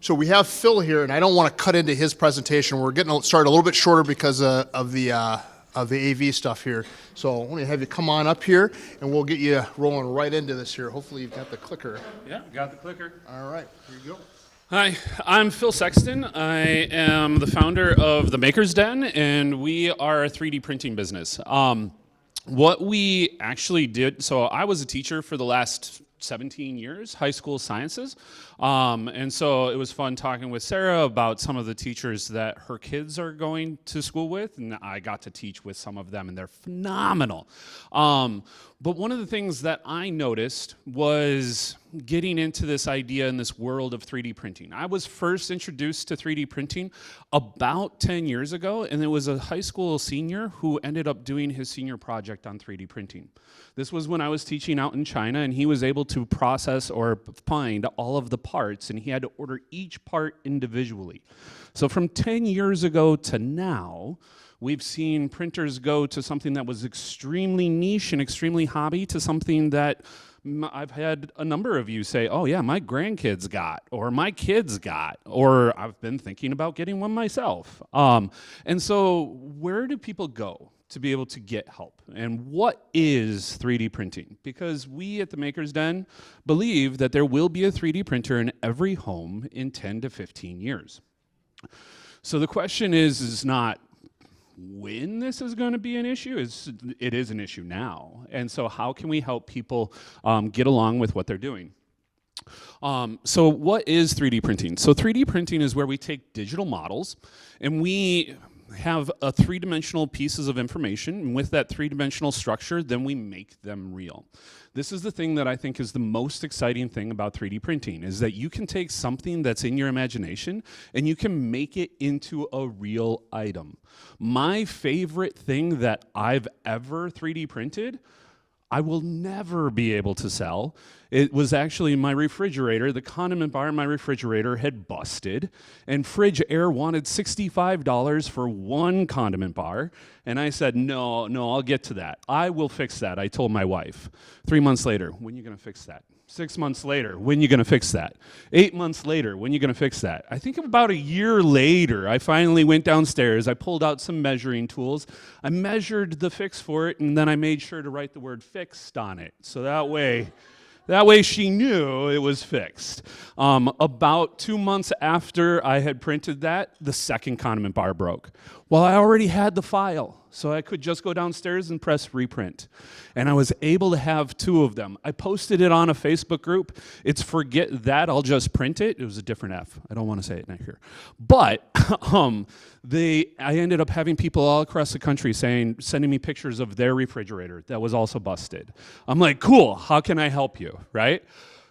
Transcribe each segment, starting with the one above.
So we have Phil here, and I don't want to cut into his presentation. We're getting started a little bit shorter because of the AV stuff here. So I want to have you come on up here, and we'll get you rolling right into this here. Hopefully you've got the clicker. Yeah, got the clicker. All right, here you go. Hi, I'm Phil Sexton. I am the founder of the Maker's Den, and we are a 3D printing business. What we actually did, so I was a teacher for the last 17 years, high school sciences. And so it was fun talking with Sarah about some of the teachers that her kids are going to school with, and I got to teach with some of them, and they're phenomenal. But one of the things that I noticed was getting into this idea in this world of 3D printing. I was first introduced to 3D printing about 10 years ago, and it was a high school senior who ended up doing his senior project on 3D printing. This was when I was teaching out in China, and he was able to process or find all of the parts, and he had to order each part individually. So from 10 years ago to now, we've seen printers go to something that was extremely niche and extremely hobby to something that I've had a number of you say, oh yeah, my grandkids got, or my kids got, or I've been thinking about getting one myself. And so where do people go to be able to get help? And what is 3D printing? Because we at the Maker's Den believe that there will be a 3D printer in every home in 10 to 15 years. So the question is not when this is going to be an issue. It is an issue now. And so how can we help people get along with what they're doing? So what is 3D printing? So 3D printing is where we take digital models and we have a three-dimensional pieces of information, and with that three-dimensional structure, then we make them real. This is the thing that I think is the most exciting thing about 3D printing, is that you can take something that's in your imagination and you can make it into a real item. My favorite thing that I've ever 3D printed, I will never be able to sell. It was actually my refrigerator. The condiment bar in my refrigerator had busted, and Fridge Air wanted $65 for one condiment bar. And I said, no, I'll get to that. I will fix that, I told my wife. 3 months later, when are you gonna fix that? 6 months later, when are you gonna fix that? 8 months later, when are you gonna fix that? I think about a year later, I finally went downstairs, I pulled out some measuring tools, I measured the fix for it, and then I made sure to write the word fixed on it. So that way she knew it was fixed. About 2 months after I had printed that, the second condiment bar broke. Well, I already had the file, so I could just go downstairs and press reprint. And I was able to have 2 of them. I posted it on a Facebook group. It's Forget That, I'll Just Print It. It was a different F. I don't want to say it here. But I ended up having people all across the country sending me pictures of their refrigerator that was also busted. I'm like, cool, how can I help you, right?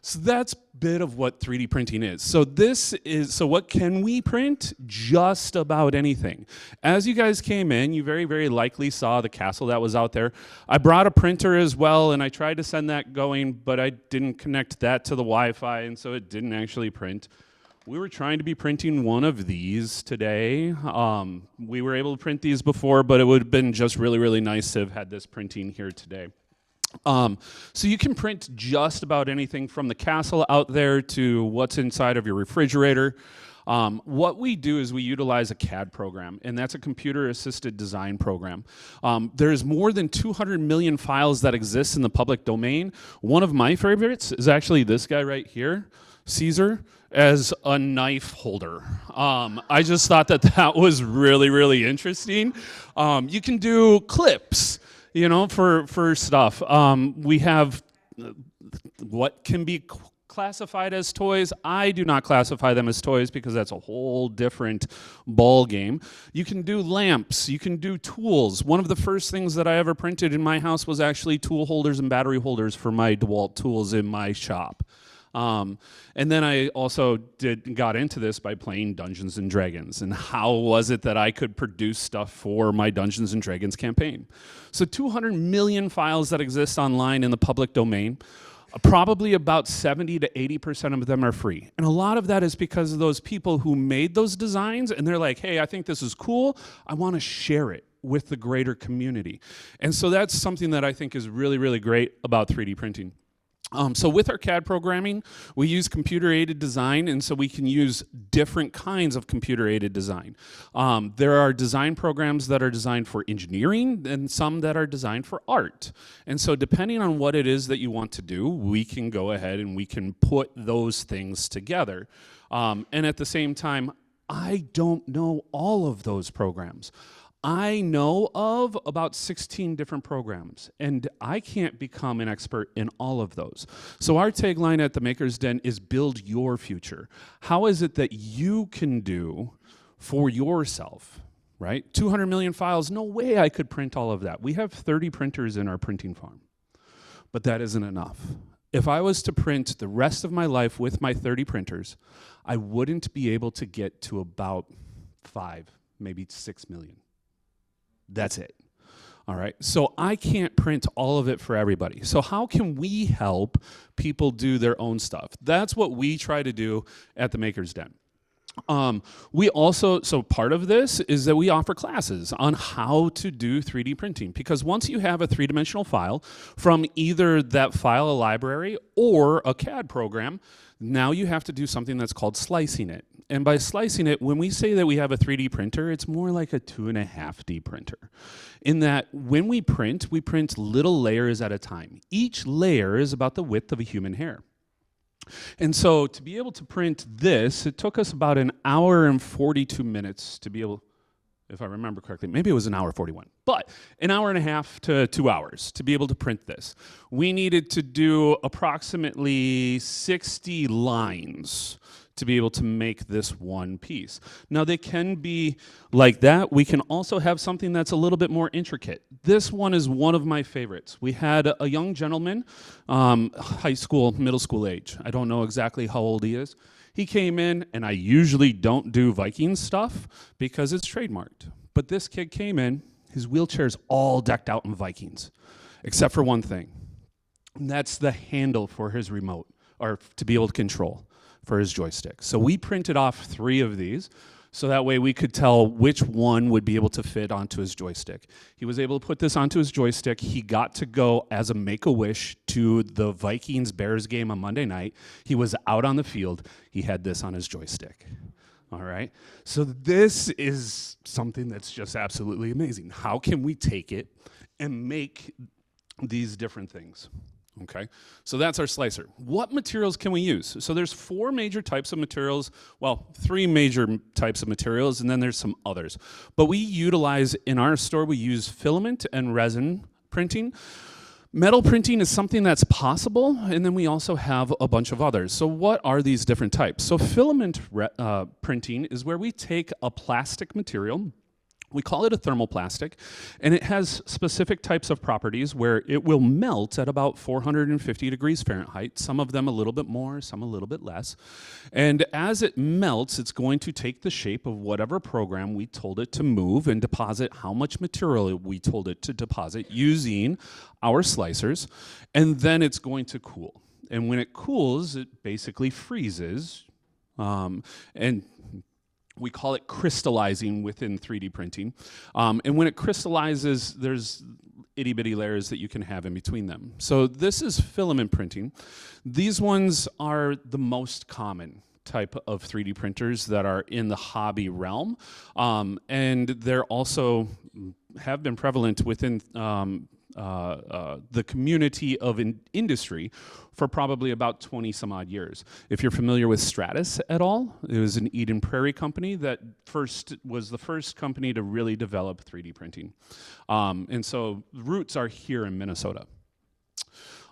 So that's a bit of what 3D printing is. So what can we print? Just about anything. As you guys came in, you very, very likely saw the castle that was out there. I brought a printer as well, and I tried to send that going, but I didn't connect that to the Wi-Fi, and so it didn't actually print. We were trying to be printing one of these today. We were able to print these before, but it would have been just really, really nice to have had this printing here today. So you can print just about anything from the castle out there to what's inside of your refrigerator. What we do is we utilize a CAD program, and that's a computer-assisted design program. There's more than 200 million files that exist in the public domain. One of my favorites is actually this guy right here, Caesar, as a knife holder. I just thought that was really, really interesting. You can do clips, you know, for stuff. We have what can be classified as toys. I do not classify them as toys because that's a whole different ball game. You can do lamps, you can do tools. One of the first things that I ever printed in my house was actually tool holders and battery holders for my DeWalt tools in my shop. And then I also got into this by playing Dungeons and Dragons, and how was it that I could produce stuff for my Dungeons and Dragons campaign. So 200 million files that exist online in the public domain, probably about 70 to 80% of them are free. And a lot of that is because of those people who made those designs, and they're like, hey, I think this is cool, I want to share it with the greater community. And so that's something that I think is really, really great about 3D printing. So with our CAD programming, we use computer-aided design, and so we can use different kinds of computer-aided design. There are design programs that are designed for engineering and some that are designed for art. And so depending on what it is that you want to do, we can go ahead and we can put those things together. And at the same time, I don't know all of those programs. I know of about 16 different programs, and I can't become an expert in all of those. So our tagline at the Maker's Den is build your future. How is it that you can do for yourself, right? 200 million files, no way I could print all of that. We have 30 printers in our printing farm, but that isn't enough. If I was to print the rest of my life with my 30 printers, I wouldn't be able to get to about 5, maybe 6 million. That's it. All right. So I can't print all of it for everybody. So how can we help people do their own stuff? That's what we try to do at the Maker's Den. We also, so part of this is that we offer classes on how to do 3D printing, because once you have a three-dimensional file from either that file library or a CAD program, now you have to do something that's called slicing it. And by slicing it, when we say that we have a 3D printer, it's more like a 2.5D printer. In that when we print little layers at a time. Each layer is about the width of a human hair. And so to be able to print this, it took us about 1 hour and 42 minutes to be able, if I remember correctly, maybe it was 1 hour 41, but 1.5 hours to 2 hours to be able to print this. We needed to do approximately 60 lines to be able to make this one piece. Now they can be like that. We can also have something that's a little bit more intricate. This one is one of my favorites. We had a young gentleman, high school, middle school age. I don't know exactly how old he is. He came in, and I usually don't do Viking stuff because it's trademarked. But this kid came in, his wheelchair's all decked out in Vikings, except for one thing. And that's the handle for his remote, or to be able to control for his joystick. So we printed off 3 of these, so that way we could tell which one would be able to fit onto his joystick. He was able to put this onto his joystick. He got to go as a Make-A-Wish to the Vikings-Bears game on Monday night. He was out on the field. He had this on his joystick. All right? So this is something that's just absolutely amazing. How can we take it and make these different things? Okay, so that's our slicer. What materials can we use? So there's 4 major types of materials, well, 3 major types of materials, and then there's some others. But we utilize, in our store, we use filament and resin printing. Metal printing is something that's possible, and then we also have a bunch of others. So what are these different types? So filament printing is where we take a plastic material. We call it a thermoplastic, and it has specific types of properties where it will melt at about 450 degrees Fahrenheit, some of them a little bit more, some a little bit less. And as it melts, it's going to take the shape of whatever program we told it to move and deposit how much material we told it to deposit using our slicers, and then it's going to cool. And when it cools, it basically freezes, and we call it crystallizing within 3D printing. And when it crystallizes, there's itty-bitty layers that you can have in between them. So this is filament printing. These ones are the most common type of 3D printers that are in the hobby realm. And they're also have been prevalent within the community of industry for probably about 20 some odd years. If you're familiar with Stratus at all, it was an Eden Prairie company that was the first company to really develop 3D printing. And so roots are here in Minnesota.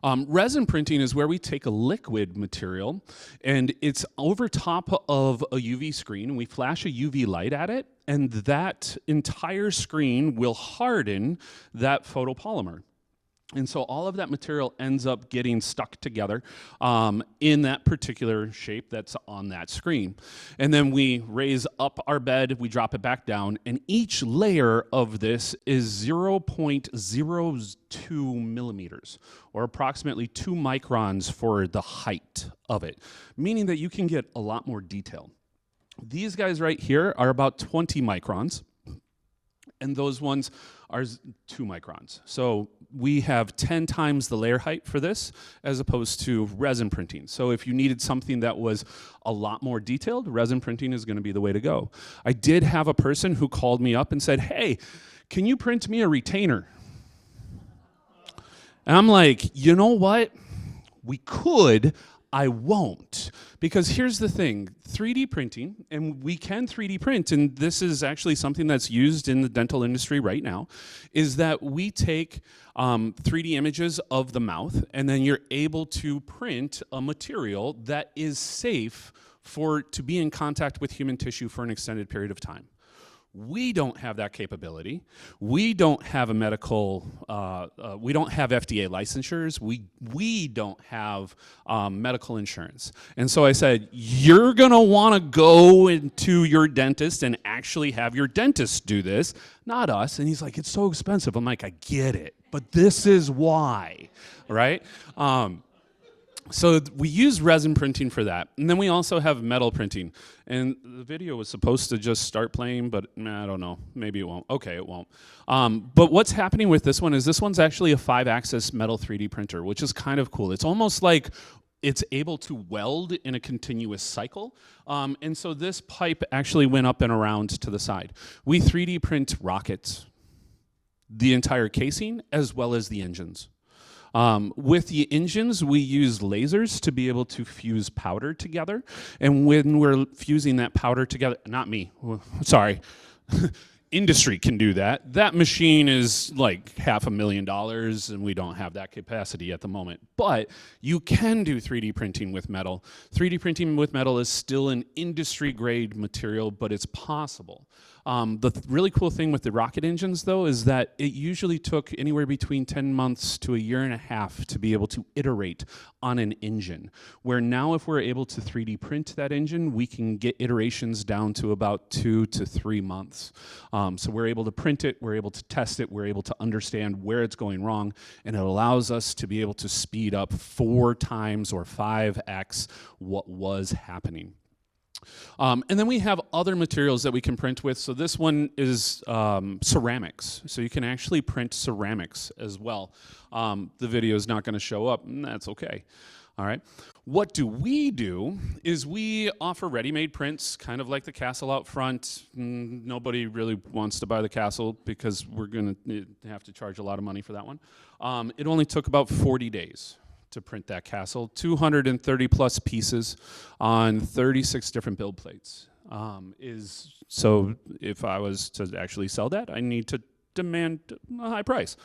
Resin printing is where we take a liquid material and it's over top of a UV screen. We flash a UV light at it, and that entire screen will harden that photopolymer. And so all of that material ends up getting stuck together in that particular shape that's on that screen. And then we raise up our bed, we drop it back down, and each layer of this is 0.02 millimeters, or approximately 2 microns for the height of it, meaning that you can get a lot more detail. These guys right here are about 20 microns. and those ones are 2 microns. So we have 10 times the layer height for this as opposed to resin printing. So if you needed something that was a lot more detailed, resin printing is going to be the way to go. I did have a person who called me up and said, hey, can you print me a retainer? And I'm like, you know what? We could. I won't. Because here's the thing, 3D printing, and we can 3D print, and this is actually something that's used in the dental industry right now, is that we take 3D images of the mouth, and then you're able to print a material that is safe to be in contact with human tissue for an extended period of time. We don't have that capability. We don't have a medical, we don't have FDA licensures. We don't have medical insurance. And so I said, you're gonna wanna go into your dentist and actually have your dentist do this, not us. And he's like, it's so expensive. I'm like, I get it, but this is why, right? So we use resin printing for that. And then we also have metal printing. And the video was supposed to just start playing, but I don't know. Maybe it won't. Okay, it won't. But what's happening with this one is this one's actually a 5-axis metal 3D printer, which is kind of cool. It's almost like it's able to weld in a continuous cycle. And so this pipe actually went up and around to the side. We 3D print rockets, the entire casing, as well as the engines. With the engines, we use lasers to be able to fuse powder together. And when we're fusing that powder together, not me, sorry, industry can do that. That machine is like $500,000 and we don't have that capacity at the moment. But you can do 3D printing with metal. 3D printing with metal is still an industry grade material, but it's possible. The really cool thing with the rocket engines, though, is that it usually took anywhere between 10 months to 1.5 years to be able to iterate on an engine. Where now, if we're able to 3D print that engine, we can get iterations down to about 2 to 3 months. So we're able to print it, we're able to test it, we're able to understand where it's going wrong, and it allows us to be able to speed up 4 times or 5x what was happening. And then we have other materials that we can print with. So this one is ceramics. So you can actually print ceramics as well. The video is not going to show up, and that's okay. All right. What we do is we offer ready-made prints, kind of like the castle out front. Nobody really wants to buy the castle because we're going to have to charge a lot of money for that one. It only took about 40 days to print that castle, 230 plus pieces on 36 different build plates. So if I was to actually sell that, I need to demand a high price.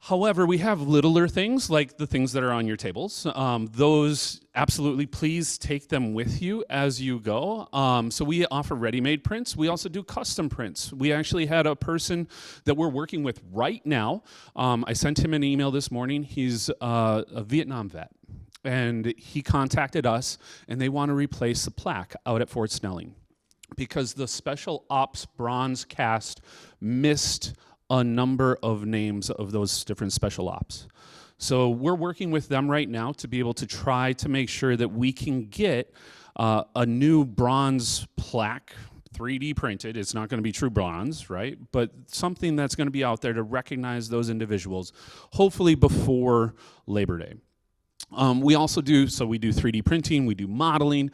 However, we have littler things like the things that are on your tables. Those, absolutely, please take them with you as you go. So we offer ready-made prints. We also do custom prints. We actually had a person that we're working with right now. I sent him an email this morning. He's a Vietnam vet. And he contacted us, and they want to replace the plaque out at Fort Snelling because the Special Ops bronze cast missed a number of names of those different special ops. So we're working with them right now to be able to try to make sure that we can get a new bronze plaque 3D printed. It's not going to be true bronze, right? But something that's going to be out there to recognize those individuals, hopefully before Labor Day. We also do 3D printing, we do modeling.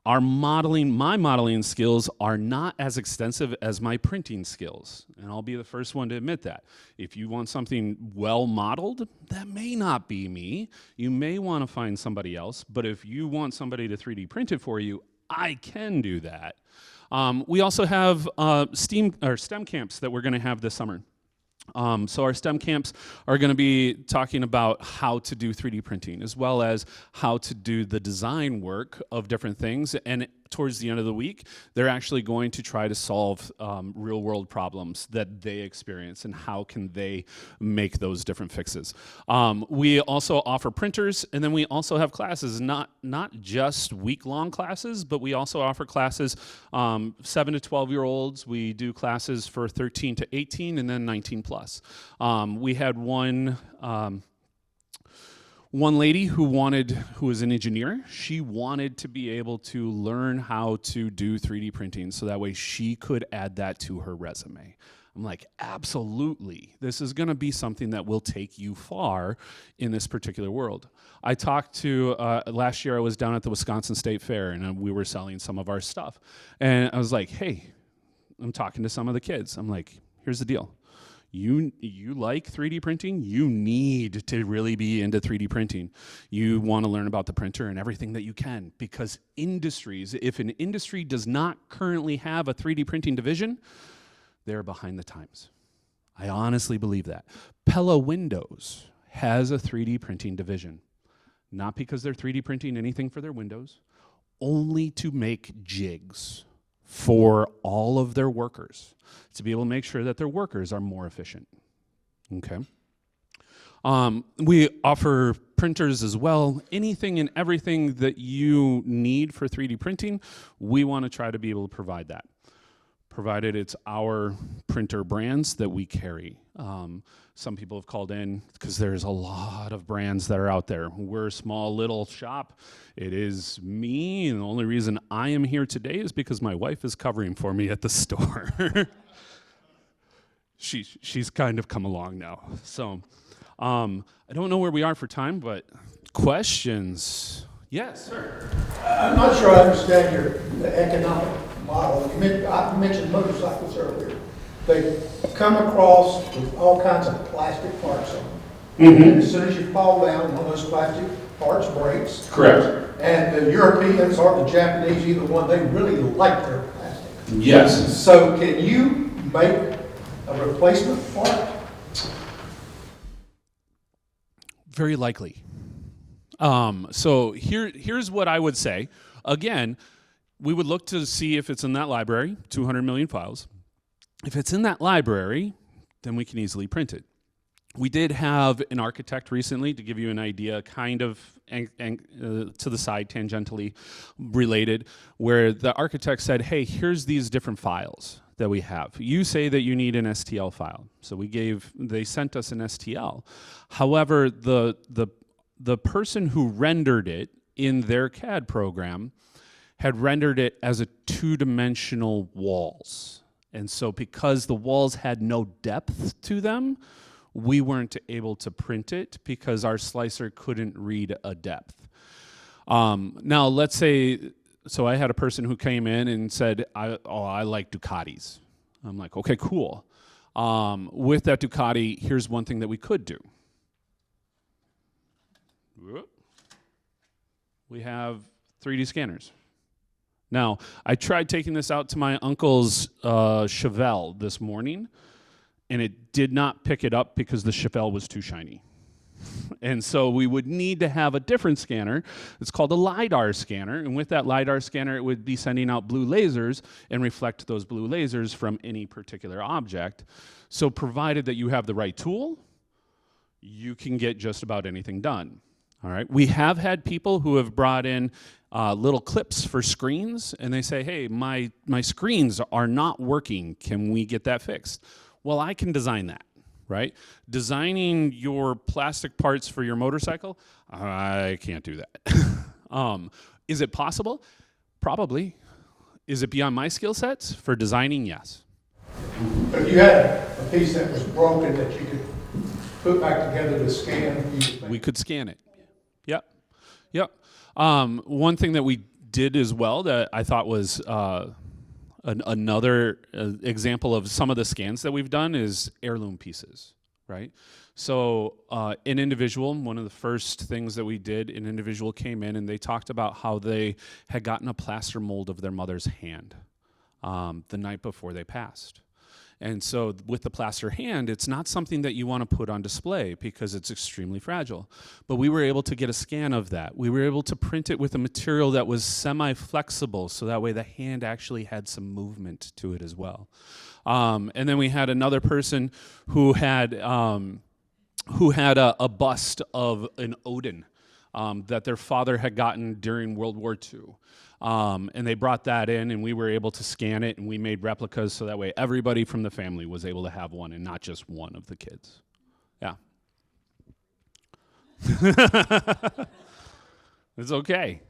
My modeling skills are not as extensive as my printing skills, and I'll be the first one to admit that. If you want something well modeled, that may not be me. You may want to find somebody else, but if you want somebody to 3D print it for you, I can do that. We also have STEM camps that we're going to have this summer. So our STEM camps are going to be talking about how to do 3D printing as well as how to do the design work of different things. And towards the end of the week, they're actually going to try to solve real world problems that they experience and how can they make those different fixes. We also offer printers, and then we also have classes, not just week-long classes, but we also offer classes 7 to 12-year-olds. We do classes for 13 to 18 and then 19 plus. We had one one lady who was an engineer, she wanted to be able to learn how to do 3D printing so that way she could add that to her resume. I'm like, absolutely. This is going to be something that will take you far in this particular world. I talked to, last year I was down at the Wisconsin State Fair and we were selling some of our stuff. And I was like, hey, I'm talking to some of the kids. I'm like, here's the deal. You like 3D printing? You need to really be into 3D printing. You want to learn about the printer and everything that you can, because industries, if an industry does not currently have a 3D printing division, they're behind the times. I honestly believe that. Pella Windows has a 3D printing division, not because they're 3D printing anything for their windows, only to make jigs for all of their workers, to be able to make sure that their workers are more efficient. Okay. We offer printers as well. Anything and everything that you need for 3D printing, we want to try to be able to provide that, provided it's our printer brands that we carry. Some people have called in because there's a lot of brands that are out there. We're a small little shop. It is me, and the only reason I am here today is because my wife is covering for me at the store. She's kind of come along now. So I don't know where we are for time, but questions? Yes, sir. I'm not sure I understand the economic model. I mentioned motorcycles earlier. They come across with all kinds of plastic parts on them. Mm-hmm. And as soon as you fall down, one of those plastic parts breaks. Correct. And the Europeans or the Japanese, either one, they really like their plastic. Yes. So can you make a replacement part? Very likely. So here's what I would say. Again, we would look to see if it's in that library, 200 million files. If it's in that library, then we can easily print it. We did have an architect recently, to give you an idea, kind of to the side, tangentially related, where the architect said, hey, here's these different files that we have. You say that you need an STL file. So they sent us an STL. However, the person who rendered it in their CAD program had rendered it as a two-dimensional walls. And so because the walls had no depth to them, we weren't able to print it because our slicer couldn't read a depth. Now, let's say, so I had a person who came in and said, I like Ducatis. I'm like, okay, cool. With that Ducati, here's one thing that we could do. We have 3D scanners. Now, I tried taking this out to my uncle's Chevelle this morning, and it did not pick it up because the Chevelle was too shiny. And so we would need to have a different scanner. It's called a LiDAR scanner, and with that LiDAR scanner, it would be sending out blue lasers and reflect those blue lasers from any particular object. So provided that you have the right tool, you can get just about anything done. All right. We have had people who have brought in little clips for screens, and they say, hey, my screens are not working. Can we get that fixed? Well, I can design that, right? Designing your plastic parts for your motorcycle, I can't do that. Is it possible? Probably. Is it beyond my skill sets? For designing, yes. But if you had a piece that was broken that you could put back together to scan, we could scan it. Yep. One thing that we did as well that I thought was another example of some of the scans that we've done is heirloom pieces, right? So an individual, one of the first things that we did, an individual came in and they talked about how they had gotten a plaster mold of their mother's hand the night before they passed. And so with the plaster hand, it's not something that you want to put on display because it's extremely fragile. But we were able to get a scan of that. We were able to print it with a material that was semi-flexible, so that way the hand actually had some movement to it as well. And then we had another person who had a bust of an Odin that their father had gotten during World War II. And they brought that in, and we were able to scan it, and we made replicas so that way everybody from the family was able to have one and not just one of the kids. Yeah. It's okay.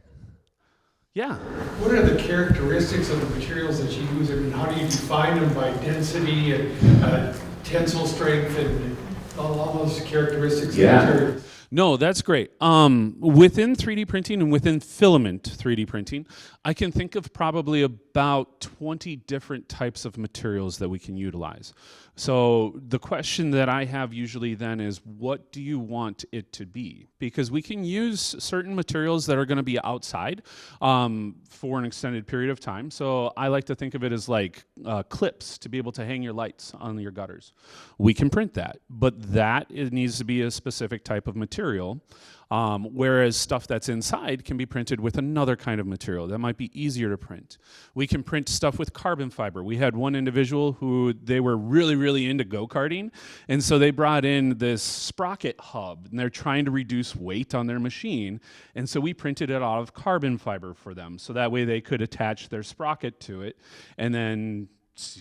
Yeah. What are the characteristics of the materials that you use? I mean, how do you define them by density and tensile strength and all those characteristics of materials? No, that's great. Within 3D printing and within filament 3D printing, I can think of probably about 20 different types of materials that we can utilize. So the question that I have usually then is, what do you want it to be? Because we can use certain materials that are going to be outside for an extended period of time. So I like to think of it as like clips to be able to hang your lights on your gutters. We can print that, but it needs to be a specific type of material. Whereas stuff that's inside can be printed with another kind of material that might be easier to print. We can print stuff with carbon fiber. We had one individual who they were really into go-karting, and so they brought in this sprocket hub, and they're trying to reduce weight on their machine, and so we printed it out of carbon fiber for them, so that way they could attach their sprocket to it, and then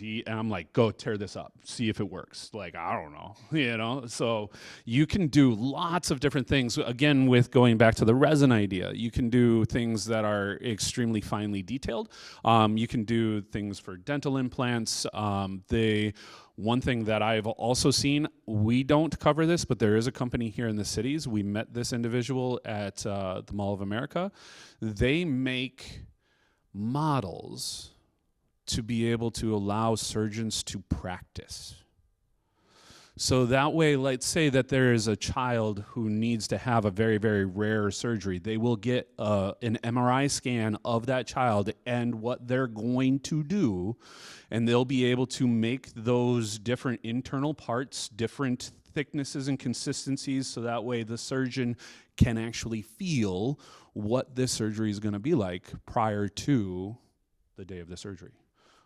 and I'm like, go tear this up, see if it works. Like, I don't know, So you can do lots of different things. Again, with going back to the resin idea, you can do things that are extremely finely detailed. You can do things for dental implants. One thing that I've also seen, we don't cover this, but there is a company here in the cities. We met this individual at the Mall of America. They make models to be able to allow surgeons to practice. So that way, let's say that there is a child who needs to have a very rare surgery. They will get an MRI scan of that child and what they're going to do, and they'll be able to make those different internal parts, different thicknesses and consistencies, so that way the surgeon can actually feel what this surgery is going to be like prior to the day of the surgery,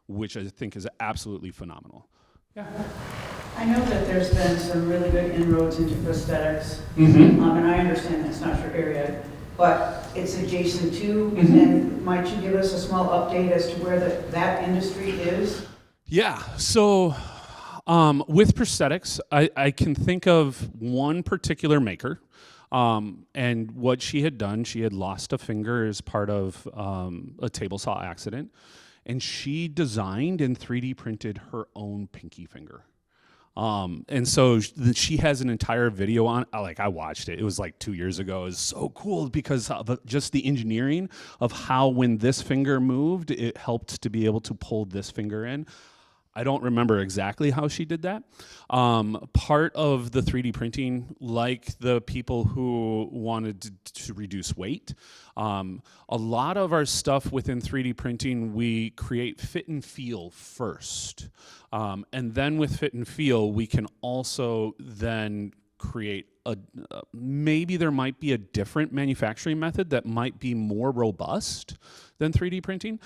which I think is absolutely phenomenal. Yeah. I know that there's been some really good inroads into prosthetics, Mm-hmm. and I understand that's not your area, but it's adjacent to, Mm-hmm. and might you give us a small update as to where that industry is? Yeah, so with prosthetics, I can think of one particular maker, and what she had done, she had lost a finger as part of a table saw accident. And she designed and 3D printed her own pinky finger. And so she has an entire video on, I watched it. It was like 2 years ago. It was so cool because of just the engineering of how when this finger moved, it helped to be able to pull this finger in. I don't remember exactly how she did that. Part of the 3D printing, like the people who wanted to reduce weight, a lot of our stuff within 3D printing, we create fit and feel first. And then with fit and feel, we can also then create maybe there might be a different manufacturing method that might be more robust than 3D printing.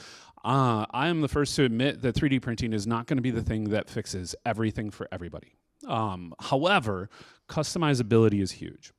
I am the first to admit that 3D printing is not going to be the thing that fixes everything for everybody. However, customizability is huge.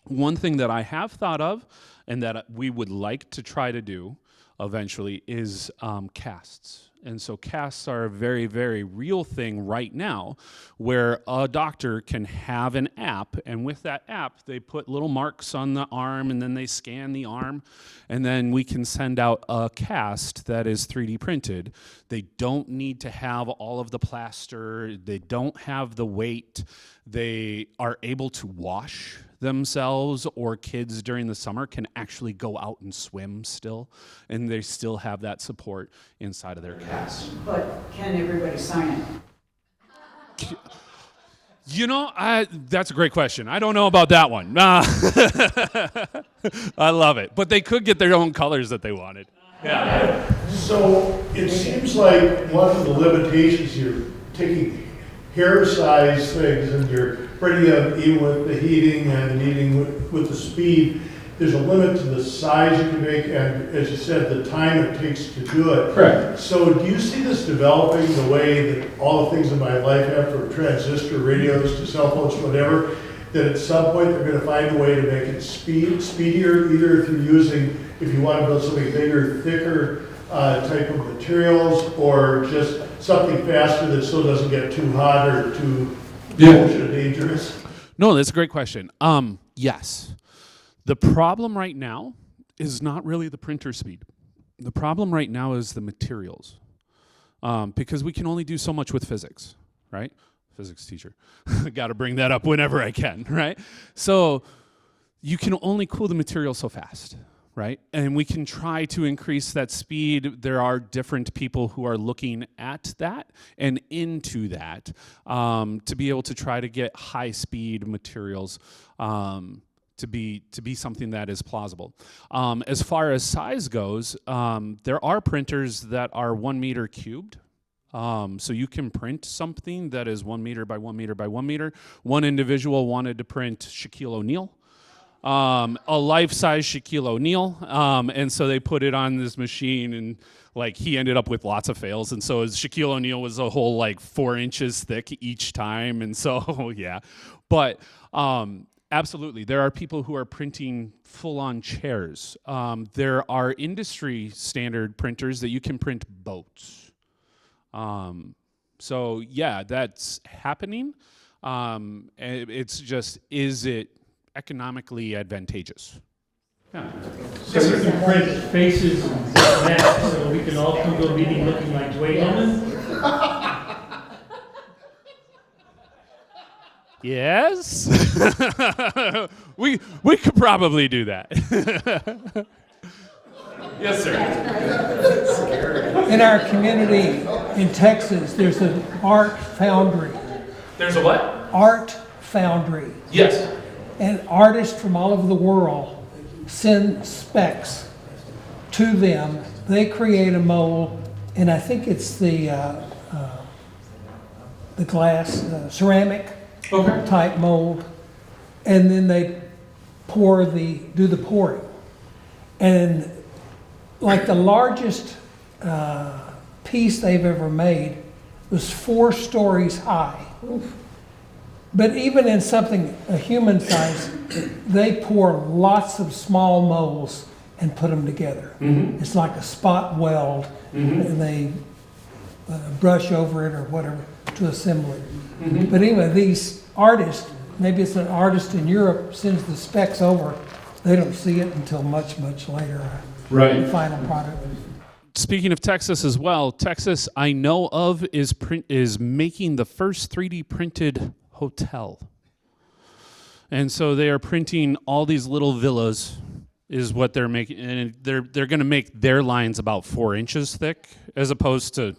One thing that I have thought of and that we would like to try to do eventually is casts. And so casts are a very real thing right now where a doctor can have an app, and with that app, they put little marks on the arm, and then they scan the arm, and then we can send out a cast that is 3D printed. They don't need to have all of the plaster. They don't have the weight. They are able to wash themselves, or kids during the summer can actually go out and swim still, and they still have that support inside of their cast. But can everybody sign it? That's a great question. I don't know about that one. I love it. But they could get their own colors that they wanted. Yeah. So it seems like one of the limitations, you're taking hair size things and you're pretty even with the heating and kneading with the speed. There's a limit to the size you can make, and as you said, the time it takes to do it. Correct. So do you see this developing the way that all the things in my life have, from transistor radios to cell phones, whatever, that at some point they're going to find a way to make it speedier, either through using, if you want to build something bigger, thicker type of materials, or just something faster that still doesn't get too hot or too dangerous? No, that's a great question. Yes. The problem right now is not really the printer speed. The problem right now is the materials. Because we can only do so much with physics, right? Physics teacher. Got to bring that up whenever I can, right? So you can only cool the material so fast, right? And we can try to increase that speed. There are different people who are looking at that and into that to be able to try to get high speed materials to be something that is plausible. As far as size goes, there are printers that are 1 meter cubed. So you can print something that is 1 meter by 1 meter by 1 meter. One individual wanted to print Shaquille O'Neal, a life-size Shaquille O'Neal, and so they put it on this machine, and like he ended up with lots of fails, and so Shaquille O'Neal was a whole like 4 inches thick each time, and so yeah, but absolutely, there are people who are printing full-on chairs. There are industry standard printers that you can print boats. So yeah, that's happening. It's just, is it economically advantageous? Yeah. So we can print faces and masks so we can all come to a meeting looking like Dwayne Allman? Yes. we could probably do that. Yes, sir. In our community in Texas, there's an art foundry. There's a what? Art foundry. Yes. And artists from all over the world send specs to them. They create a mold, and I think it's the glass, ceramic type mold, and then they do the pouring. And like the largest piece they've ever made was 4 stories high. Oof. But even in something a human size, they pour lots of small molds and put them together. Mm-hmm. It's like a spot weld, mm-hmm. and they brush over it or whatever to assemble it. Mm-hmm. But anyway, these artists, maybe it's an artist in Europe, sends the specs over. They don't see it until much, much later. Right. The final product. Speaking of Texas as well, Texas I know of is making the first 3D printed hotel. And so they are printing all these little villas is what they're making, and they're going to make their lines about 4 inches thick as opposed to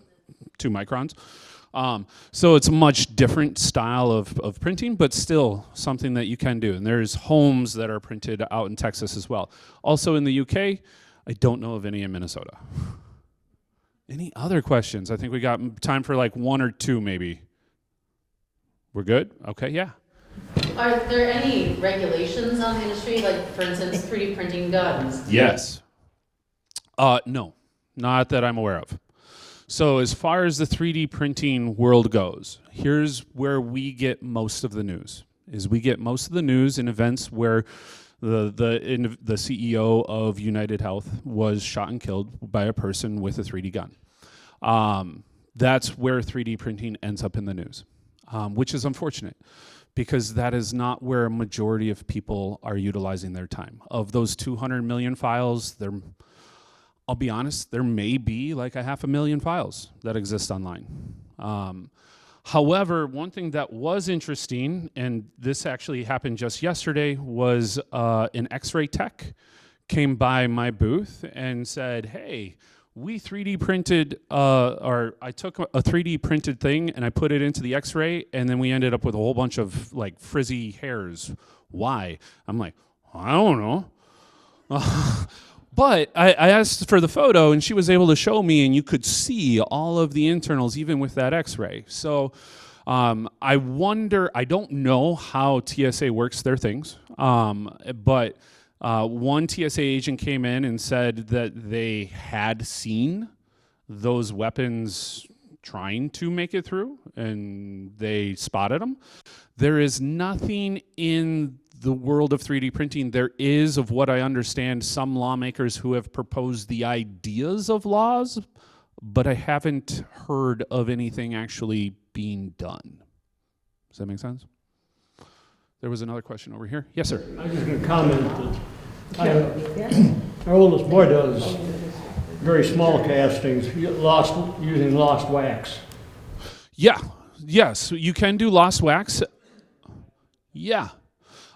2 microns. So it's a much different style of printing, but still something that you can do. And there's homes that are printed out in Texas as well. Also in the UK, I don't know of any in Minnesota. Any other questions? I think we got time for like 1 or 2 maybe. We're good? Okay, yeah. Are there any regulations on the industry, like for instance, 3D printing guns? Yes. No, not that I'm aware of. So as far as the 3D printing world goes, here's where we get most of the news. We get most of the news in events where the CEO of United Health was shot and killed by a person with a 3D gun. That's where 3D printing ends up in the news, which is unfortunate because that is not where a majority of people are utilizing their time. Of those 200 million files, I'll be honest, there may be like 500,000 files that exist online. However, one thing that was interesting, and this actually happened just yesterday, was an X-ray tech came by my booth and said, hey, we 3D printed, or I took a 3D printed thing and I put it into the X-ray, and then we ended up with a whole bunch of like frizzy hairs. Why? I'm like, I don't know. But I asked for the photo, and she was able to show me, and you could see all of the internals, even with that X-ray. So I wonder, I don't know how TSA works their things, but one TSA agent came in and said that they had seen those weapons trying to make it through, and they spotted them. There is nothing in the world of 3D printing. There is, of what I understand, some lawmakers who have proposed the ideas of laws, but I haven't heard of anything actually being done. Does that make sense? There was another question over here. Yes, sir. I was just going to comment that our oldest boy does very small castings, using lost wax. Yeah. Yes, you can do lost wax. Yeah.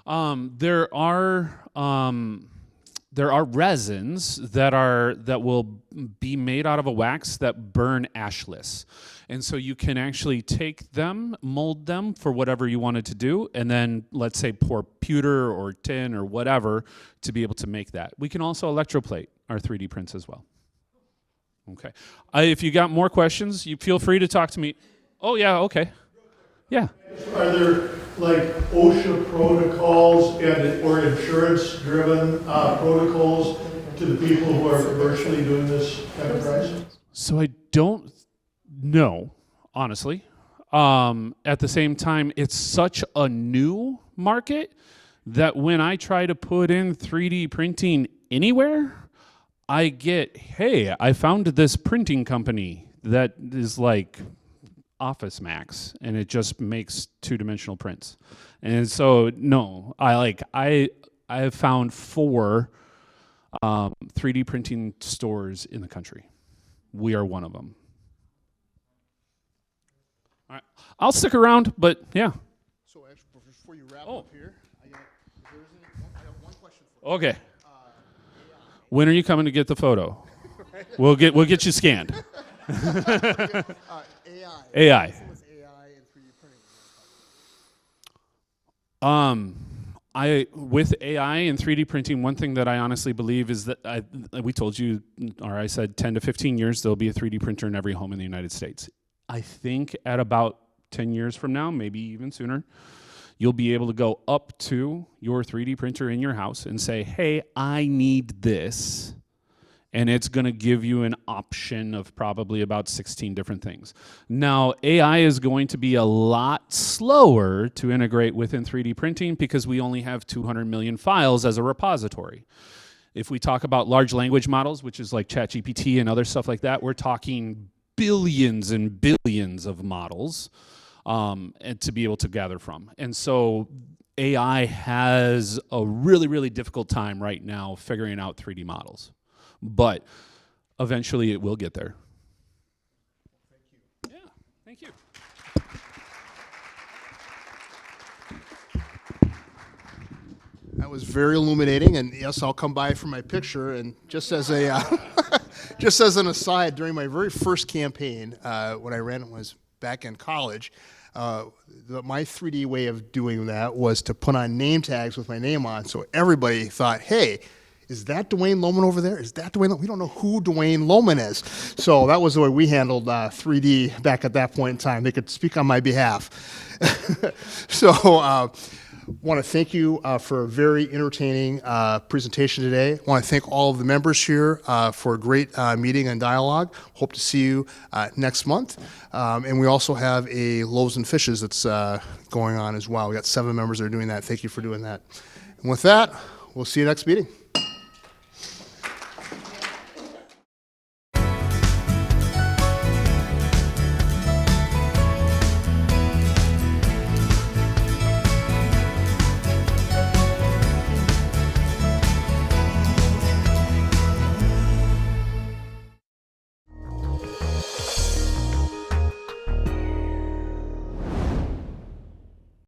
There are resins that will be made out of a wax that burn ashless. And so you can actually take them, mold them for whatever you wanted to do, and then let's say pour pewter or tin or whatever to be able to make that. We can also electroplate our 3D prints as well. Okay. If you got more questions, you feel free to talk to me. Oh yeah, okay. Yeah. Are there like OSHA protocols or insurance-driven protocols to the people who are commercially doing this enterprise? So I don't know, honestly. At the same time, it's such a new market that when I try to put in 3D printing anywhere, I get, hey, I found this printing company that is like Office Max, and it just makes two-dimensional prints. And so, no, I have found 4 3D printing stores in the country. We are one of them. All right, I'll stick around, but yeah. So actually, before you wrap up here, I have one question for you. Okay. When are you coming to get the photo? We'll get you scanned. AI. With AI and 3D printing, one thing that I honestly believe is that we told you, or I said 10 to 15 years, there'll be a 3D printer in every home in the United States. I think at about 10 years from now, maybe even sooner, you'll be able to go up to your 3D printer in your house and say, hey, I need this. And it's going to give you an option of probably about 16 different things. Now, AI is going to be a lot slower to integrate within 3D printing because we only have 200 million files as a repository. If we talk about large language models, which is like ChatGPT and other stuff like that, we're talking billions and billions of models and to be able to gather from. And so AI has a really, really difficult time right now figuring out 3D models. But eventually it will get there. Thank you. Yeah, thank you. That was very illuminating, and yes, I'll come by for my picture. And just as a just as an aside, during my very first campaign, when I ran it was back in college, my 3D way of doing that was to put on name tags with my name on, so everybody thought, hey, is that Dwayne Lohman over there? Is that Dwayne Lohman? We don't know who Dwayne Lohman is. So that was the way we handled 3D back at that point in time. They could speak on my behalf. So want to thank you for a very entertaining presentation today. Want to thank all of the members here for a great meeting and dialogue. Hope to see you next month. And we also have a Loaves and Fishes that's going on as well. We got 7 members that are doing that. Thank you for doing that. And with that, we'll see you next meeting.